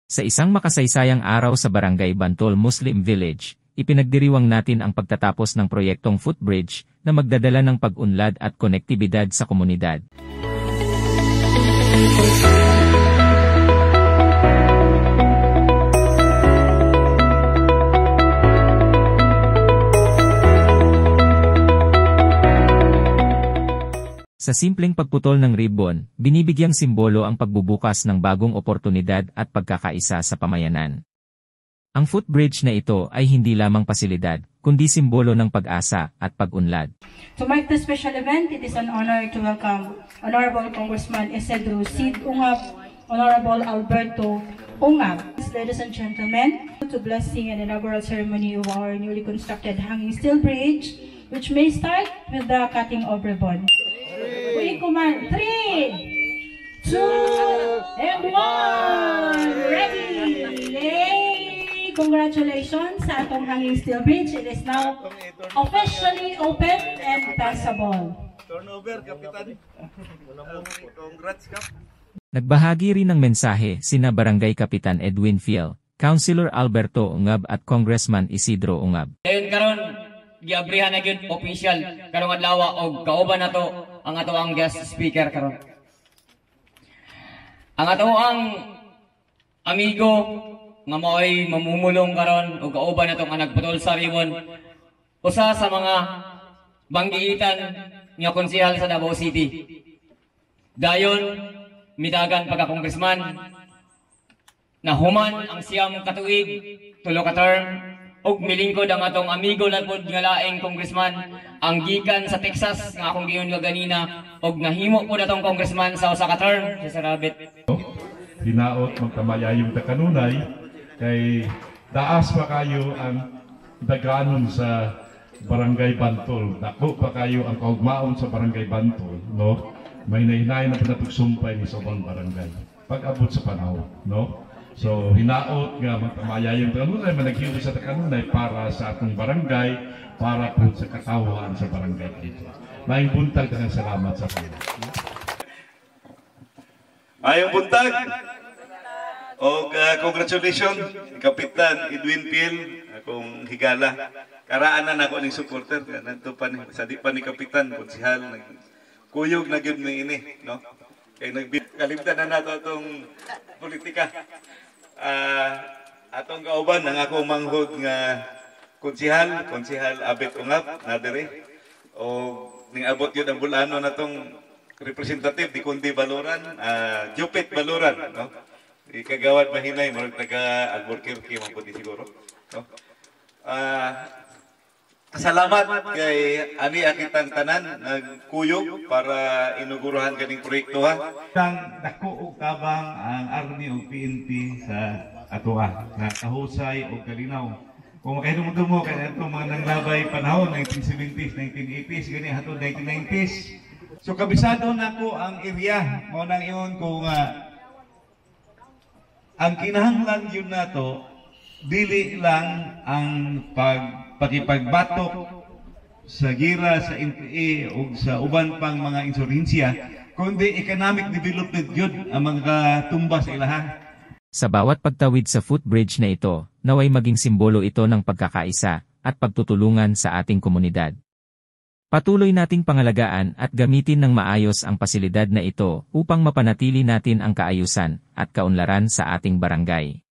Sa isang makasaysayang araw sa Barangay Bantol Muslim Village, ipinagdiriwang natin ang pagtatapos ng proyektong footbridge na magdadala ng pag-unlad at konektibidad sa komunidad. Sa simpleng pagputol ng ribbon, binibigyang simbolo ang pagbubukas ng bagong oportunidad at pagkakaisa sa pamayanan. Ang footbridge na ito ay hindi lamang pasilidad, kundi simbolo ng pag-asa at pag-unlad. To mark this special event, it is an honor to welcome Honorable Congressman Isidro Cid Ungab, Honorable Alberto Ungab. Ladies and gentlemen, to blessing and inaugural ceremony of our newly constructed hanging steel bridge, which may start with the cutting of ribbon. We command 3, 2, and 1. Ready! Yay! Congratulations sa atong hanging steel bridge. It is now officially open and passable. Turnover, Kapitan. Congrats, Kap. Nagbahagi rin ng mensahe sina Barangay Kapitan Edwin Fiel, Councilor Alberto Ungab at Congressman Isidro Ungab. Dayon karon giabrihan na gyud official karong adlaw og kauban nato ang ato ang guest speaker karon. Ang ato ang amigo nga mao'y mamumulong karon og kauban natong nagputol sa ribbon, usa sa mga banggiitan nga konsehal sa Davao City. Dayon midagan pagka-congressman na human ang siyam katuig, tulo ka term, og milingkod ang atong amigo ladpod nga laing congressman ang gikan sa Texas nga akong giyon nga ganina og nahimo po atong congressman sa usa ka term sa Sarabit. Hinaot magkamayayong ta kanunay kay taas pa kayo ang daganon sa Barangay Bantol. Dako pa kayo ang kaugmaon sa Barangay Bantol, no? May nahinay na pinatugsumpay ni sa ubang barangay pag-abot sa panahon, no? So, hinaot nga magkamayayong kanunay, managhiyo sa kanunay para sa atong barangay, para po sa katawhan sa barangay dito. Maayong buntag na salamat sa kanila. Maayong buntag. O congratulations, Kapitan Edwin Fiel, akong higala. Karaanan ako ng supporter. Nanto pa ni, sa di pa ni Kapitan, konsihal, kuyog na gyud mi ini, no? Kay kalimtan na nato atong politika. Atong kauban ang akong manghod nga konsihal Abet Ungab na diri. O ning abot gyud ang bulano natong representative di kundi Baloran, Jupit Baloran, no? Ikagawad mahinay murag taga Albuquerque man pud siguro, no? Salamat kay ani akitang tanan nagkuyog para inuguruhan kaning proyekto ha. Tang dako og tabang ang Army ug PNP sa atoa na kahusay ug kalinaw. Kung makahimudumo kay ato mga nanglabay panahon 1970s, 1980s gani hatod 1990s. So kabisado nako ang area mo nang iyon kung ang kinahanglan yun nato dili lang ang pakipagbatok sa gira sa NPA o sa uban pang mga insurhensya, kundi economic development yun ang mga tumba sa ilaha. Sa bawat pagtawid sa footbridge na ito, naway maging simbolo ito ng pagkakaisa at pagtutulungan sa ating komunidad. Patuloy nating pangalagaan at gamitin ng maayos ang pasilidad na ito upang mapanatili natin ang kaayusan at kaunlaran sa ating barangay.